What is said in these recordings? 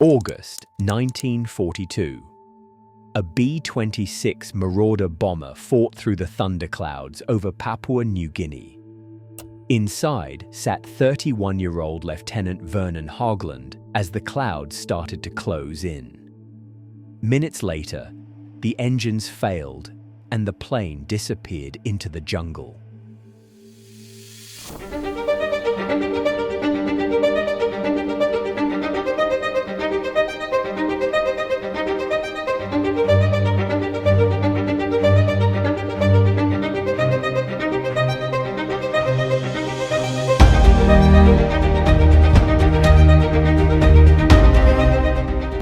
August 1942. A B-26 Marauder bomber fought through the thunderclouds over Papua New Guinea. Inside sat 31-year-old Lieutenant Vernon Haugland as the clouds started to close in. Minutes later, the engines failed and the plane disappeared into the jungle.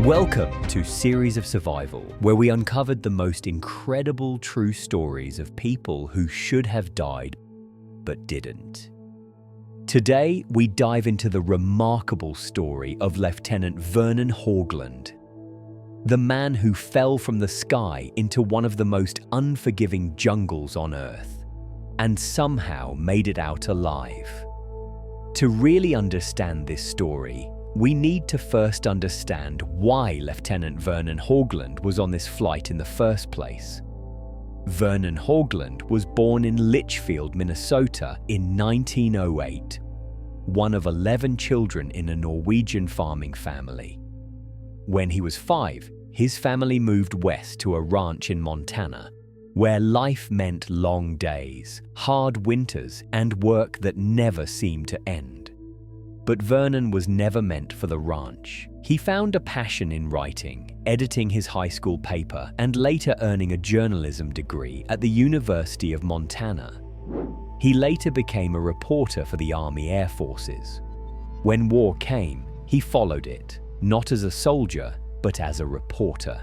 Welcome to Series of Survival, where we uncovered the most incredible true stories of people who should have died but didn't. Today, we dive into the remarkable story of Lieutenant Vernon Haugland, the man who fell from the sky into one of the most unforgiving jungles on Earth and somehow made it out alive. To really understand this story, we need to first understand why Lieutenant Vernon Haugland was on this flight in the first place. Vernon Haugland was born in Litchfield, Minnesota in 1908, one of 11 children in a Norwegian farming family. When he was 5, his family moved west to a ranch in Montana, where life meant long days, hard winters, and work that never seemed to end. But Vernon was never meant for the ranch. He found a passion in writing, editing his high school paper, and later earning a journalism degree at the University of Montana. He later became a reporter for the Army Air Forces. When war came, he followed it, not as a soldier, but as a reporter.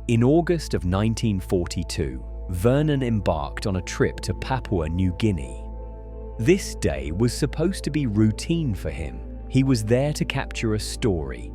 In August of 1942, Vernon embarked on a trip to Papua New Guinea. This day was supposed to be routine for him. He was there to capture a story,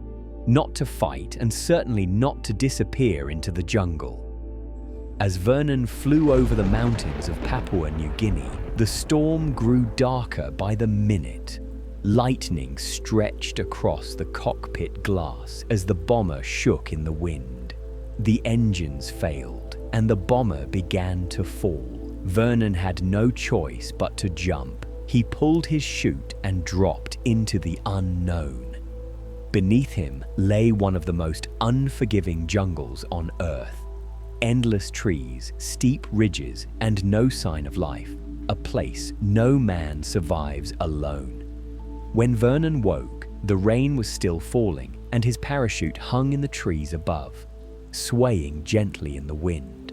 not to fight and certainly not to disappear into the jungle. As Vernon flew over the mountains of Papua New Guinea, the storm grew darker by the minute. Lightning stretched across the cockpit glass as the bomber shook in the wind. The engines failed and the bomber began to fall. Vernon had no choice but to jump. He pulled his chute and dropped into the unknown. Beneath him lay one of the most unforgiving jungles on Earth. Endless trees, steep ridges, and no sign of life. A place no man survives alone. When Vernon woke, the rain was still falling, and his parachute hung in the trees above, swaying gently in the wind.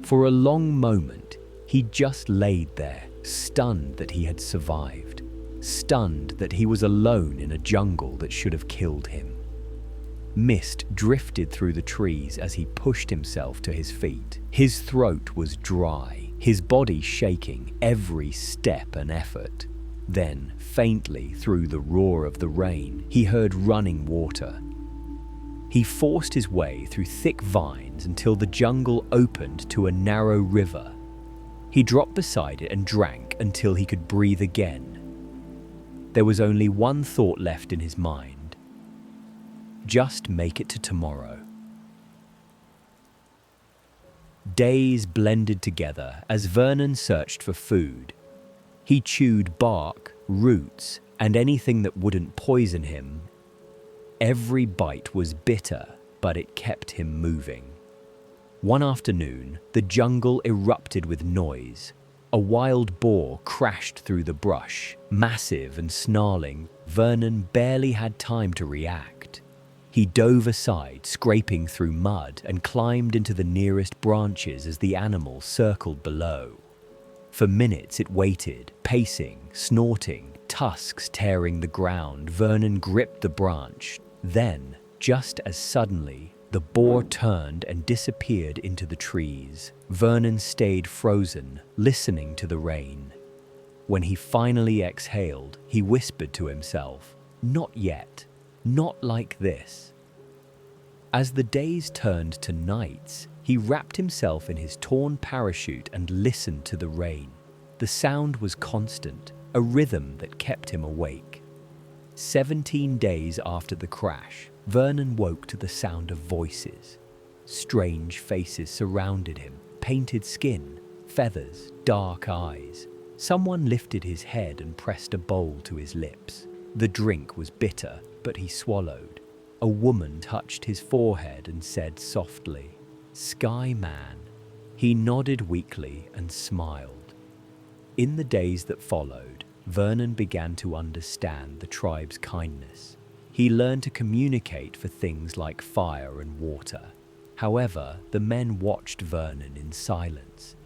For a long moment, he just laid there, stunned that he had survived, stunned that he was alone in a jungle that should have killed him. Mist drifted through the trees as he pushed himself to his feet. His throat was dry, his body shaking, every step an effort. Then, faintly through the roar of the rain, he heard running water. He forced his way through thick vines until the jungle opened to a narrow river. He dropped beside it and drank until he could breathe again. There was only one thought left in his mind. Just make it to tomorrow. Days blended together as Vernon searched for food. He chewed bark, roots, and anything that wouldn't poison him. Every bite was bitter, but it kept him moving. One afternoon, the jungle erupted with noise. A wild boar crashed through the brush, massive and snarling. Vernon barely had time to react. He dove aside, scraping through mud, and climbed into the nearest branches as the animal circled below. For minutes it waited, pacing, snorting, tusks tearing the ground. Vernon gripped the branch. Then, just as suddenly, the boar turned and disappeared into the trees. Vernon stayed frozen, listening to the rain. When he finally exhaled, he whispered to himself, "Not yet, not like this." As the days turned to nights, he wrapped himself in his torn parachute and listened to the rain. The sound was constant, a rhythm that kept him awake. 17 days after the crash, Vernon woke to the sound of voices. Strange faces surrounded him, painted skin, feathers, dark eyes. Someone lifted his head and pressed a bowl to his lips. The drink was bitter, but he swallowed. A woman touched his forehead and said softly, "Sky Man." He nodded weakly and smiled. In the days that followed, Vernon began to understand the tribe's kindness. He learned to communicate for things like fire and water. However, the men watched Vernon in silence.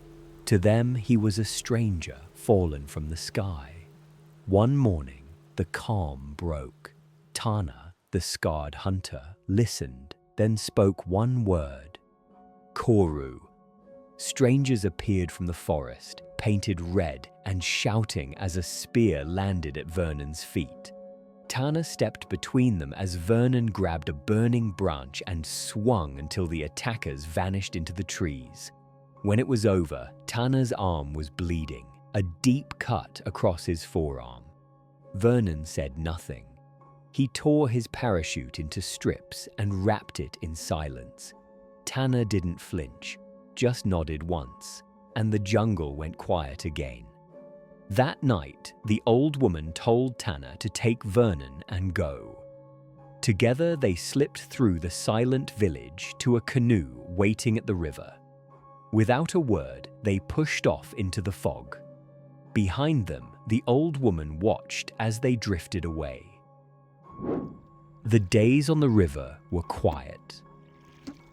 To them, he was a stranger fallen from the sky. One morning, the calm broke. Tana, the scarred hunter, listened, then spoke one word: Koru. Strangers appeared from the forest, painted red and shouting as a spear landed at Vernon's feet. Tana stepped between them as Vernon grabbed a burning branch and swung until the attackers vanished into the trees. When it was over, Tana's arm was bleeding, a deep cut across his forearm. Vernon said nothing. He tore his parachute into strips and wrapped it in silence. Tana didn't flinch, just nodded once, and the jungle went quiet again. That night, the old woman told Tana to take Vernon and go. Together, they slipped through the silent village to a canoe waiting at the river. Without a word, they pushed off into the fog. Behind them, the old woman watched as they drifted away. The days on the river were quiet.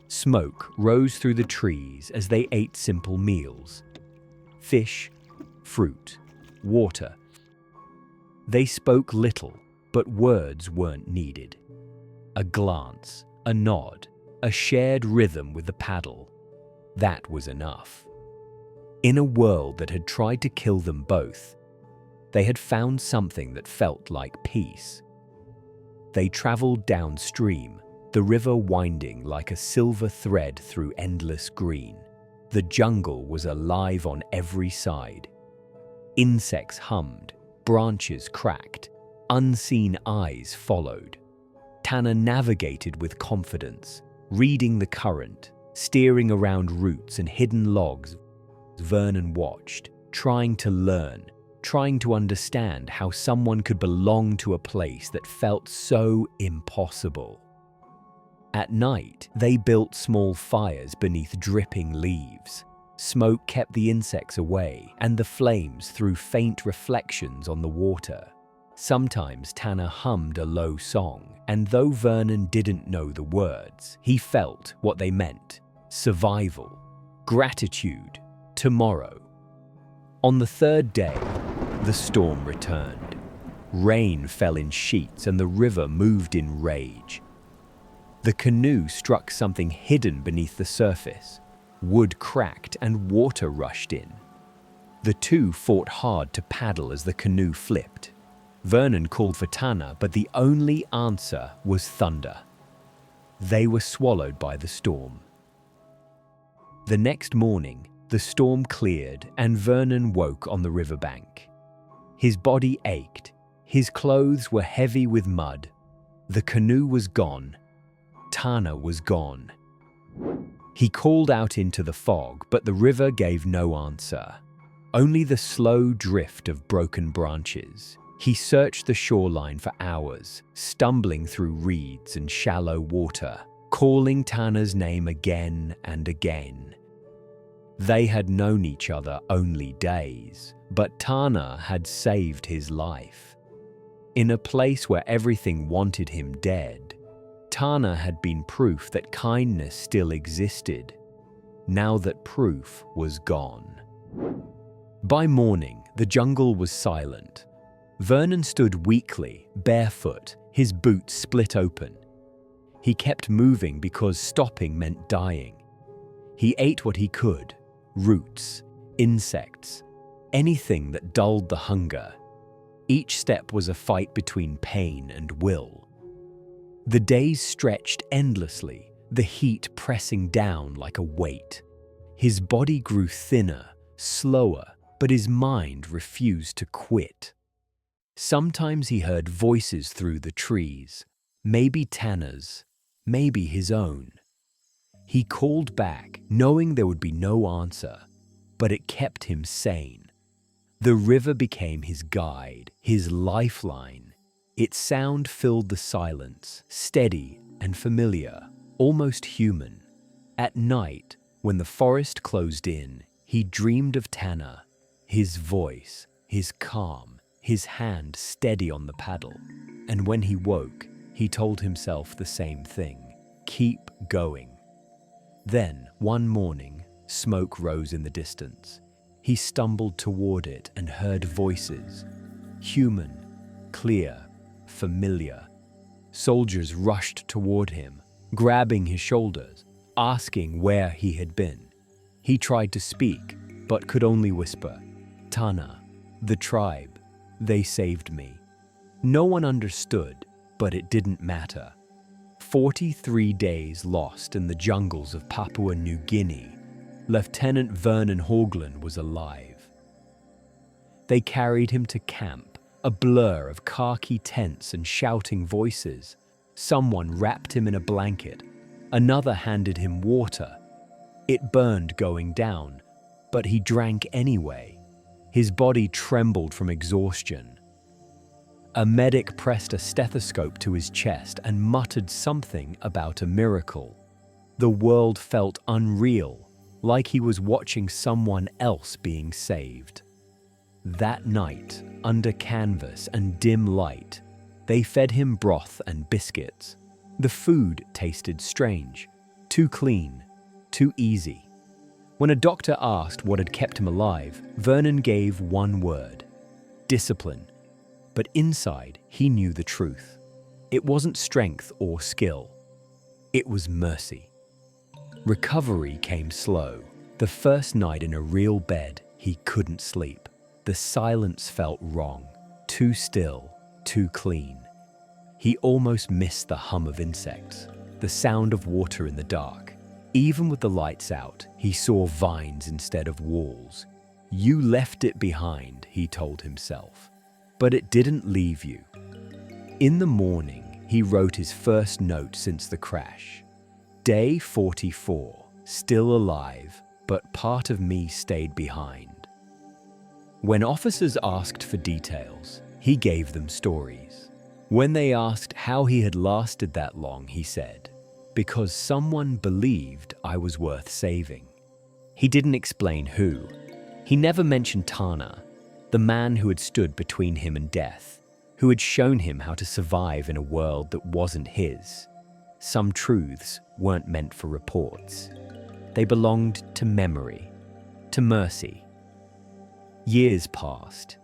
Smoke rose through the trees as they ate simple meals: fish, fruit, water. They spoke little, but words weren't needed. A glance, a nod, a shared rhythm with the paddle. That was enough. In a world that had tried to kill them both, they had found something that felt like peace. They traveled downstream, the river winding like a silver thread through endless green. The jungle was alive on every side. Insects hummed, branches cracked, unseen eyes followed. Tana navigated with confidence, reading the current, steering around roots and hidden logs. Vernon watched, trying to learn, trying to understand how someone could belong to a place that felt so impossible. At night, they built small fires beneath dripping leaves. Smoke kept the insects away, and the flames threw faint reflections on the water. Sometimes Tana hummed a low song, and though Vernon didn't know the words, he felt what they meant: survival, gratitude, tomorrow. On the third day, the storm returned. Rain fell in sheets and the river moved in rage. The canoe struck something hidden beneath the surface. Wood cracked and water rushed in. The two fought hard to paddle as the canoe flipped. Vernon called for Tana, but the only answer was thunder. They were swallowed by the storm. The next morning, the storm cleared and Vernon woke on the riverbank. His body ached. His clothes were heavy with mud. The canoe was gone. Tana was gone. He called out into the fog, but the river gave no answer. Only the slow drift of broken branches. He searched the shoreline for hours, stumbling through reeds and shallow water, calling Tana's name again and again. They had known each other only days, but Tana had saved his life. In a place where everything wanted him dead, Tana had been proof that kindness still existed, now that proof was gone. By morning, the jungle was silent. Vernon stood weakly, barefoot, his boots split open. He kept moving because stopping meant dying. He ate what he could: roots, insects, anything that dulled the hunger. Each step was a fight between pain and will. The days stretched endlessly, the heat pressing down like a weight. His body grew thinner, slower, but his mind refused to quit. Sometimes he heard voices through the trees, Maybe Tanner's, maybe his own. He called back, knowing there would be no answer, but it kept him sane. The river became his guide, his lifeline. Its sound filled the silence, steady and familiar, almost human. At night, when the forest closed in, he dreamed of Tanner, his voice, his calm, his hand steady on the paddle. And when he woke, he told himself the same thing: keep going. Then, one morning, smoke rose in the distance. He stumbled toward it and heard voices. Human, clear, familiar. Soldiers rushed toward him, grabbing his shoulders, asking where he had been. He tried to speak, but could only whisper, "Tana, the tribe, they saved me." No one understood, but it didn't matter. 43 days lost in the jungles of Papua New Guinea, Lieutenant Vernon Haugland was alive. They carried him to camp, a blur of khaki tents and shouting voices. Someone wrapped him in a blanket, another handed him water. It burned going down, but he drank anyway. His body trembled from exhaustion. A medic pressed a stethoscope to his chest and muttered something about a miracle. The world felt unreal, like he was watching someone else being saved. That night, under canvas and dim light, they fed him broth and biscuits. The food tasted strange, too clean, too easy. When a doctor asked what had kept him alive, Vernon gave one word: discipline. But inside, he knew the truth. It wasn't strength or skill. It was mercy. Recovery came slow. The first night in a real bed, he couldn't sleep. The silence felt wrong, too still, too clean. He almost missed the hum of insects, the sound of water in the dark. Even with the lights out, he saw vines instead of walls. You left it behind, he told himself. But it didn't leave you. In the morning, he wrote his first note since the crash. Day 44, still alive, but part of me stayed behind. When officers asked for details, he gave them stories. When they asked how he had lasted that long, he said, "Because someone believed I was worth saving." He didn't explain who. He never mentioned Tana, the man who had stood between him and death, who had shown him how to survive in a world that wasn't his. Some truths weren't meant for reports. They belonged to memory, to mercy. Years passed.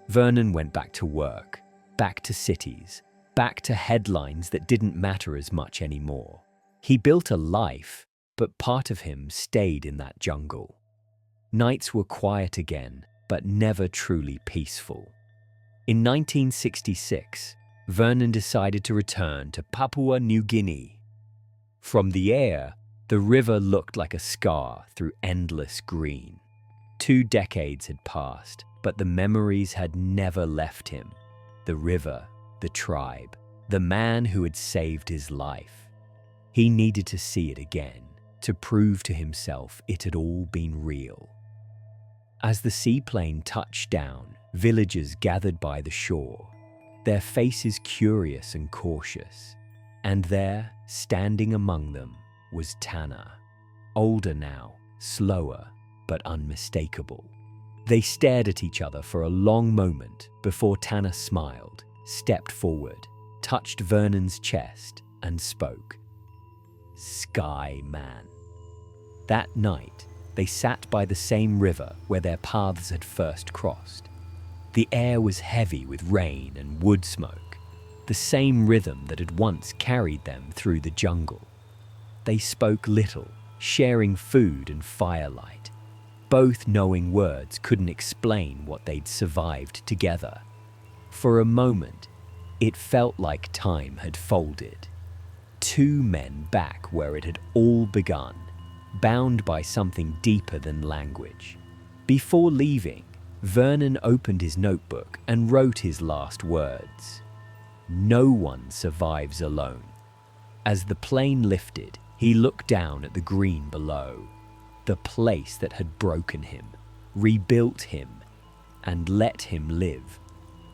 Vernon went back to work, back to cities, back to headlines that didn't matter as much anymore. He built a life, but part of him stayed in that jungle. Nights were quiet again, but never truly peaceful. In 1966, Vernon decided to return to Papua New Guinea. From the air, the river looked like a scar through endless green. 2 decades had passed, but the memories had never left him. The river, the tribe, the man who had saved his life. He needed to see it again, to prove to himself it had all been real. As the seaplane touched down, villagers gathered by the shore, their faces curious and cautious. And there, standing among them, was Tana, older now, slower, but unmistakable. They stared at each other for a long moment before Tana smiled, stepped forward, touched Vernon's chest, and spoke. "Sky Man." That night, they sat by the same river where their paths had first crossed. The air was heavy with rain and wood smoke, the same rhythm that had once carried them through the jungle. They spoke little, sharing food and firelight, both knowing words couldn't explain what they'd survived together. For a moment, it felt like time had folded. 2 men back where it had all begun, bound by something deeper than language. Before leaving, Vernon opened his notebook and wrote his last words. No one survives alone. As the plane lifted, he looked down at the green below, the place that had broken him, rebuilt him, and let him live.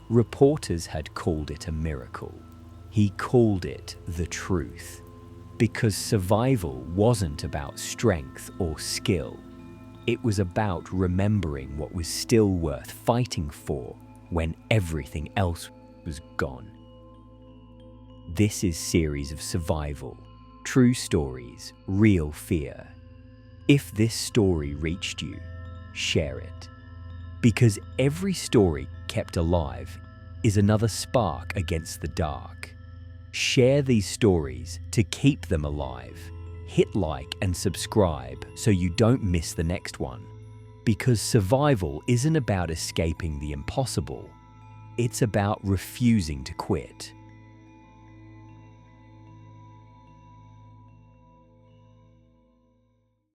Reporters had called it a miracle. He called it the truth, because survival wasn't about strength or skill. It was about remembering what was still worth fighting for when everything else was gone. This is Series of Survival, true stories, real fear. If this story reached you, share it. Because every story kept alive is another spark against the dark. Share these stories to keep them alive. Hit like and subscribe so you don't miss the next one. Because survival isn't about escaping the impossible. It's about refusing to quit.